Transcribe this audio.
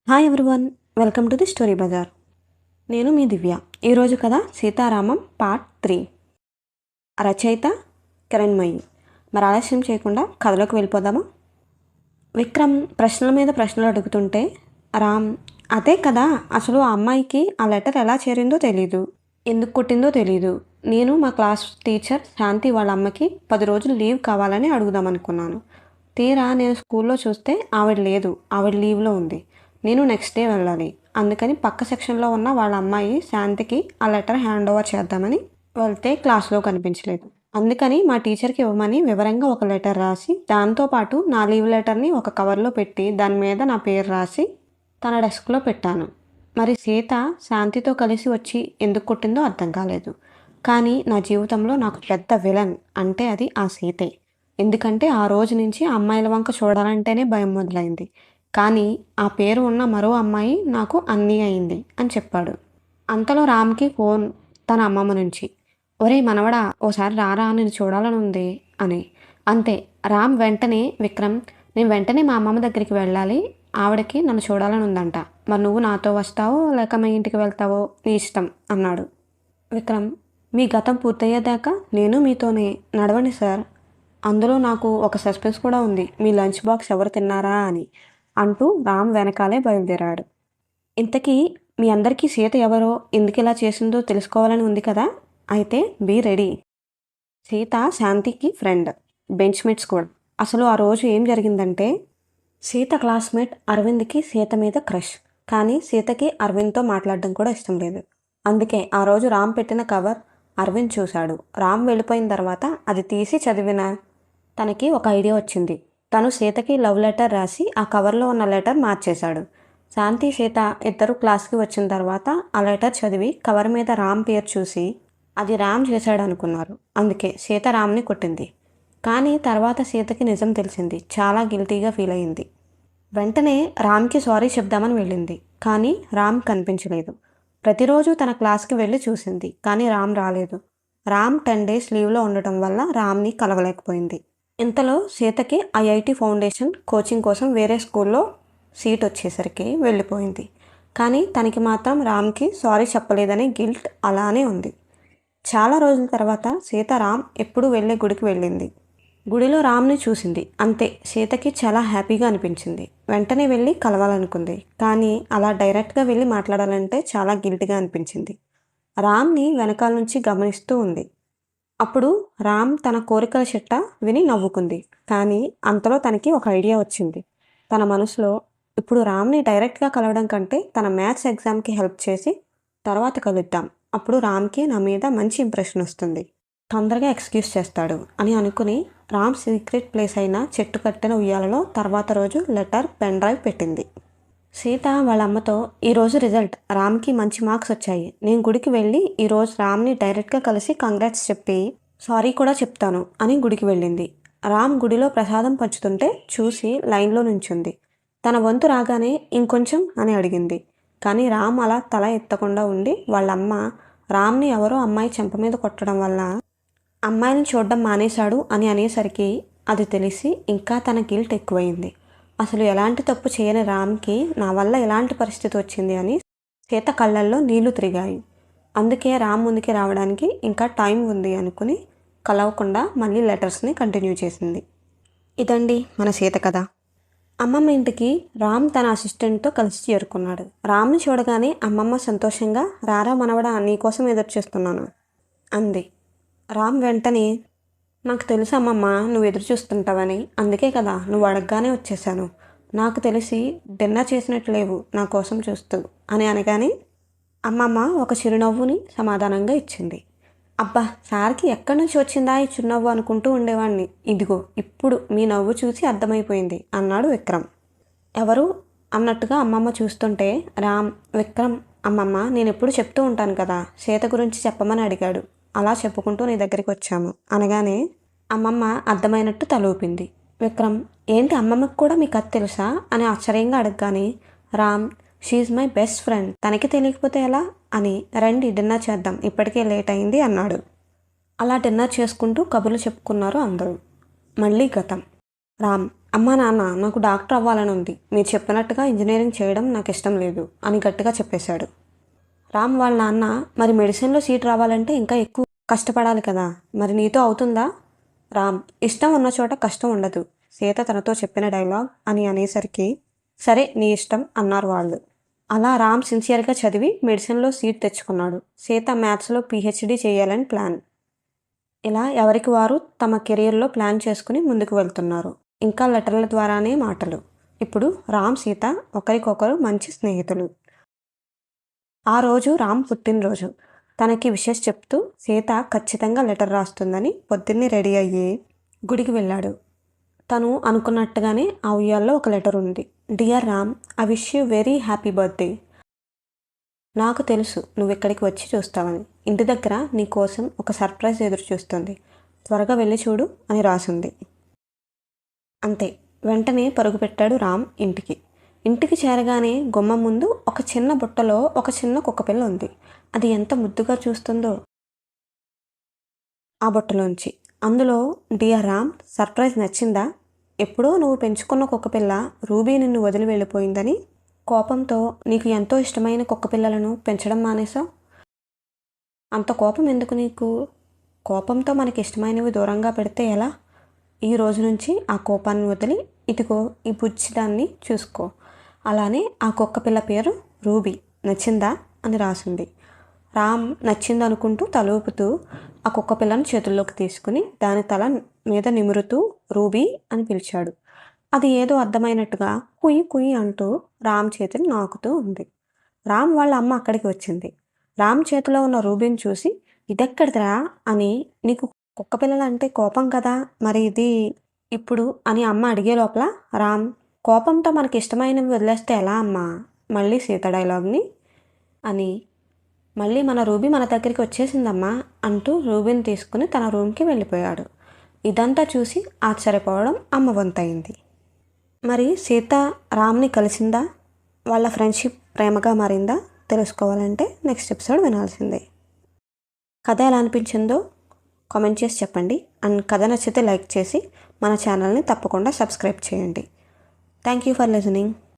Hi everyone, welcome to the Story Bazaar. నేను మీ దివ్య. ఈరోజు కథ సీతారామం పార్ట్ 3. రచయిత కిరణ్మయి. మరి ఆలస్యం చేయకుండా కథలోకి వెళ్ళిపోదామా? విక్రమ్ ప్రశ్నల మీద ప్రశ్నలు అడుగుతుంటే రామ్, అదే కదా, అసలు ఆ అమ్మాయికి ఆ లెటర్ ఎలా చేరిందో తెలీదు, ఎందుకు కొట్టిందో తెలీదు. నేను మా క్లాస్ టీచర్ శాంతి వాళ్ళ అమ్మకి 10 రోజులు లీవ్ కావాలని అడుగుదామనుకున్నాను. తీరా నేను స్కూల్లో చూస్తే ఆవిడ లేదు, ఆవిడ లీవ్లో ఉంది. నేను నెక్స్ట్ డే వెళ్ళాలి. అందుకని పక్క సెక్షన్లో ఉన్న వాళ్ళ అమ్మాయి శాంతికి ఆ లెటర్ హ్యాండ్ ఓవర్ చేద్దామని వెళ్తే క్లాస్లో కనిపించలేదు. అందుకని మా టీచర్కి ఇవ్వమని వివరంగా ఒక లెటర్ రాసి, దాంతోపాటు నా లీవ్ లెటర్ని ఒక కవర్లో పెట్టి దాని మీద నా పేరు రాసి తన డెస్క్లో పెట్టాను. మరి సీత శాంతితో కలిసి వచ్చి ఎందుకు కొట్టిందో అర్థం కాలేదు. కానీ నా జీవితంలో నాకు పెద్ద విలన్ అంటే అది ఆ సీతే. ఎందుకంటే ఆ రోజు నుంచి ఆ అమ్మాయిల వంక చూడాలంటేనే భయం మొదలైంది. కానీ ఆ పేరు ఉన్న మరో అమ్మాయి నాకు అన్నీ అయింది అని చెప్పాడు. అంతలో రామ్కి ఫోన్ తన అమ్మమ్మ నుంచి. ఒరే మనవడా, ఓసారి రారా, నేను చూడాలని ఉంది అని. అంతే. రామ్ వెంటనే, విక్రమ్, నేను వెంటనే మా అమ్మమ్మ దగ్గరికి వెళ్ళాలి, ఆవిడకి నన్ను చూడాలని ఉందంట. మరి నువ్వు నాతో వస్తావో లేక మీ ఇంటికి వెళ్తావో నీ ఇష్టం అన్నాడు. విక్రమ్, మీ గతం పూర్తయ్యేదాకా నేను మీతోనే, నడవండి సార్. అందులో నాకు ఒక సస్పెన్స్ కూడా ఉంది, మీ లంచ్ బాక్స్ ఎవరు తిన్నారా అని అంటూ రామ్ వెనకాలే బయలుదేరాడు. ఇంతకీ మీ అందరికీ సీత ఎవరో, ఎందుకు ఇలా చేసిందో తెలుసుకోవాలని ఉంది కదా? అయితే బీ రెడీ. సీత శాంతికి ఫ్రెండ్, బెంచ్మేట్స్ కూడా. అసలు ఆ రోజు ఏం జరిగిందంటే, సీత క్లాస్మేట్ అరవింద్కి సీత మీద క్రష్. కానీ సీతకి అరవింద్తో మాట్లాడడం కూడా ఇష్టం లేదు. అందుకే ఆ రోజు రామ్ పెట్టిన కవర్ అరవింద్ చూశాడు. రామ్ వెళ్ళిపోయిన తర్వాత అది తీసి చదివిన తనకి ఒక ఐడియా వచ్చింది. తను సీతకి లవ్ లెటర్ రాసి ఆ కవర్లో ఉన్న లెటర్ మార్చేశాడు. శాంతి సీత ఇద్దరు క్లాస్కి వచ్చిన తర్వాత ఆ లెటర్ చదివి కవర్ మీద రామ్ పేరు చూసి అది రామ్ చేశాడు అనుకున్నారు. అందుకే సీత రామ్ని కొట్టింది. కానీ తర్వాత సీతకి నిజం తెలిసింది. చాలా గిల్టీగా ఫీల్ అయింది. వెంటనే రామ్కి సారీ చెప్దామని వెళ్ళింది. కానీ రామ్ కనిపించలేదు. ప్రతిరోజు తన క్లాస్కి వెళ్ళి చూసింది, కానీ రామ్ రాలేదు. రామ్ 10 days లీవ్లో ఉండటం వల్ల రామ్ని కలవలేకపోయింది. ఇంతలో సీతకి ఐఐటి ఫౌండేషన్ కోచింగ్ కోసం వేరే స్కూల్లో సీట్ వచ్చేసరికి వెళ్ళిపోయింది. కానీ తనకి మాత్రం రామ్కి సారీ చెప్పలేదనే గిల్ట్ అలానే ఉంది. చాలా రోజుల తర్వాత సీత రామ్ ఎప్పుడు వెళ్ళే గుడికి వెళ్ళింది. గుడిలో రామ్ని చూసింది. అంతే. సీతకి చాలా హ్యాపీగా అనిపించింది. వెంటనే వెళ్ళి కలవాలనుకుంది. కానీ అలా డైరెక్ట్గా వెళ్ళి మాట్లాడాలంటే చాలా గిల్ట్గా అనిపించింది. రామ్ని వెనకాల నుంచి గమనిస్తూ ఉంది. అప్పుడు రామ్ తన కోరికల చిట్ట విని నవ్వుకుంది. కానీ అంతలో తనకి ఒక ఐడియా వచ్చింది. తన మనసులో, ఇప్పుడు రామ్ని డైరెక్ట్గా కలవడం కంటే తన మ్యాథ్స్ ఎగ్జామ్కి హెల్ప్ చేసి తర్వాత కలుద్దాం. అప్పుడు రామ్కి నా మీద మంచి ఇంప్రెషన్ వస్తుంది, తొందరగా ఎక్స్క్యూజ్ చేస్తాడు అని అనుకుని రామ్ సీక్రెట్ ప్లేస్ అయిన చెట్టు కట్టిన ఉయ్యాలలో తర్వాత రోజు లెటర్, పెన్ డ్రైవ్ పెట్టింది. సీత వాళ్ళ అమ్మతో, ఈరోజు రిజల్ట్, రామ్కి మంచి మార్క్స్ వచ్చాయి, నేను గుడికి వెళ్ళి ఈరోజు రామ్ని డైరెక్ట్గా కలిసి కంగ్రాట్స్ చెప్పి సారీ కూడా చెప్తాను అని గుడికి వెళ్ళింది. రామ్ గుడిలో ప్రసాదం పంచుతుంటే చూసి లైన్లో నుంచుంది. తన వంతు రాగానే ఇంకొంచెం అని అడిగింది. కానీ రామ్ అలా తల ఎత్తకుండా ఉండి వాళ్ళమ్మ రామ్ని ఎవరో అమ్మాయి చెంప మీద కొట్టడం వల్ల అమ్మాయిని చూడడం మానేశాడు అని అనేసరికి అది తెలిసి ఇంకా తన గిల్ట్ ఎక్కువైంది. అసలు ఎలాంటి తప్పు చేయని రామ్కి నా వల్ల ఎలాంటి పరిస్థితి వచ్చింది అని సీత కళ్ళల్లో నీళ్లు తిరిగాయి. అందుకే రామ్ ముందుకి రావడానికి ఇంకా టైం ఉంది అనుకుని కలవకుండా మళ్ళీ లెటర్స్ని కంటిన్యూ చేసింది. ఇదండి మన సీత కథ. అమ్మమ్మ ఇంటికి రామ్ తన అసిస్టెంట్తో కలిసి చేరుకున్నాడు. రామ్ని చూడగానే అమ్మమ్మ సంతోషంగా, రారా మనవడా, నీకోసం ఎదురు చేస్తున్నాను అంది. రామ్ వెంటనే, నాకు తెలుసు అమ్మమ్మ, నువ్వు ఎదురు చూస్తుంటావని, అందుకే కదా నువ్వు అడగగానే వచ్చేసాను. నాకు తెలిసి డిన్నర్ చేసినట్టు లేవు నా కోసం చూస్తూ అని అనగానే అమ్మమ్మ ఒక చిరునవ్వుని సమాధానంగా ఇచ్చింది. అబ్బా, సార్కి ఎక్కడి నుంచి వచ్చిందా ఈ చిరునవ్వు అనుకుంటూ ఉండేవాడిని. ఇదిగో ఇప్పుడు మీ నవ్వు చూసి అర్థమైపోయింది అన్నాడు విక్రమ్. ఎవరు అన్నట్టుగా అమ్మమ్మ చూస్తుంటే రామ్, విక్రమ్, అమ్మమ్మ నేను ఎప్పుడు చెప్తూ ఉంటాను కదా, సీత గురించి చెప్పమని అడిగాడు, అలా చెప్పుకుంటూ నీ దగ్గరికి వచ్చాము అనగానే అమ్మమ్మ అర్థమైనట్టు తలూపింది. విక్రమ్, ఏంటి అమ్మమ్మకి కూడా మీ కథ తెలుసా అని ఆశ్చర్యంగా అడగగానే Ram, she my best friend, తనకి తెలియకపోతే ఎలా అని, రండి డిన్నర్ చేద్దాం, ఇప్పటికే లేట్ అయింది అన్నాడు. అలా డిన్నర్ చేసుకుంటూ కబుర్లు చెప్పుకున్నారు అందరూ. మళ్ళీ గతం. రామ్, అమ్మా నాన్న నాకు డాక్టర్ అవ్వాలని ఉంది, మీరు చెప్పినట్టుగా ఇంజనీరింగ్ చేయడం నాకు ఇష్టం లేదు అని గట్టిగా చెప్పేశాడు. రామ్ వాళ్ళ నాన్న, మరి మెడిసిన్లో సీట్ రావాలంటే ఇంకా ఎక్కువ కష్టపడాలి కదా, మరి నీతో అవుతుందా? రామ్, ఇష్టం ఉన్న చోట కష్టం ఉండదు, సీత తనతో చెప్పిన డైలాగ్ అని అనేసరికి సరే నీ ఇష్టం అన్నారు వాళ్ళు. అలా రామ్ సిన్సియర్గా చదివి మెడిసిన్లో సీట్ తెచ్చుకున్నాడు. సీత మ్యాథ్స్లో పిహెచ్డి చేయాలని ప్లాన్. ఇలా ఎవరికి వారు తమ కెరీర్లో ప్లాన్ చేసుకుని ముందుకు వెళ్తున్నారు. ఇంకా లెటర్ల ద్వారానే మాటలు. ఇప్పుడు రామ్ సీత ఒకరికొకరు మంచి స్నేహితులు. ఆ రోజు రామ్ పుట్టినరోజు. తనకి విషెస్ చెప్తూ సీత ఖచ్చితంగా లెటర్ రాస్తుందని పొద్దున్నే రెడీ అయ్యి గుడికి వెళ్ళాడు. తను అనుకున్నట్టుగానే ఆ ఉయ్యాల్లో ఒక లెటర్ ఉంది. Dear Ram, I wish you very happy birthday. నాకు తెలుసు నువ్వు ఇక్కడికి వచ్చి చూస్తావని. ఇంటి దగ్గర నీ కోసం ఒక సర్ప్రైజ్ ఎదురు చూస్తుంది, త్వరగా వెళ్ళి చూడు అని రాసింది. అంతే, వెంటనే పరుగు పెట్టాడు రామ్ ఇంటికి. ఇంటికి చేరగానే గుమ్మం ముందు ఒక చిన్న బుట్టలో ఒక చిన్న కుక్కపిల్ల ఉంది. అది ఎంత ముద్దుగా చూస్తుందో ఆ బుట్టలోంచి. అందులో, డియర్ రామ్, సర్ప్రైజ్ నచ్చిందా? ఎప్పుడో నువ్వు పెంచుకున్న కుక్కపిల్ల రూబీ నిన్ను వదిలి వెళ్ళిపోయిందని కోపంతో నీకు ఎంతో ఇష్టమైన కుక్కపిల్లలను పెంచడం మానేశావు. అంత కోపం ఎందుకు నీకు? కోపంతో మనకి ఇష్టమైనవి దూరంగా పెడితే ఎలా? ఈ రోజు నుంచి ఆ కోపాన్ని వదిలి ఇదిగో ఈ బుజ్జిదాన్ని చూసుకో. అలానే ఆ కుక్కపిల్ల పేరు రూబీ. నచ్చిందా అని రాసింది. రామ్ నచ్చిందనుకుంటూ తల ఊపుతూ ఆ కుక్కపిల్లను చేతుల్లోకి తీసుకుని దాని తల మీద నిమురుతూ రూబీ అని పిలిచాడు. అది ఏదో అర్థమైనట్టుగా కుయ్యి కుయ్యి అంటూ రామ్ చేతిని నాకుతూ ఉంది. రామ్ వాళ్ళ అమ్మ అక్కడికి వచ్చింది. రామ్ చేతిలో ఉన్న రూబీని చూసి, ఇదెక్కడిదిరా అని, నీకు కుక్కపిల్లలంటే కోపం కదా, మరి ఇది ఇప్పుడు అని అమ్మ అడిగే లోపల రామ్, కోపంతో మనకి ఇష్టమైనవి వదిలేస్తే ఎలా అమ్మా, మళ్ళీ సీత డైలాగ్ని అని, మళ్ళీ మన రూబీ మన దగ్గరికి వచ్చేసిందమ్మా అంటూ రూబీని తీసుకుని తన రూమ్కి వెళ్ళిపోయాడు. ఇదంతా చూసి ఆశ్చర్యపోవడం అమ్మ వంతయింది. మరి సీత రామ్ని కలిసిందా? వాళ్ళ ఫ్రెండ్షిప్ ప్రేమగా మారిందా? తెలుసుకోవాలంటే నెక్స్ట్ ఎపిసోడ్ వినాల్సిందే. కథ ఎలా అనిపించిందో కామెంట్ చేసి చెప్పండి. అండ్ కథ నచ్చితే లైక్ చేసి మన ఛానల్ని తప్పకుండా సబ్స్క్రైబ్ చేయండి. Thank you for listening.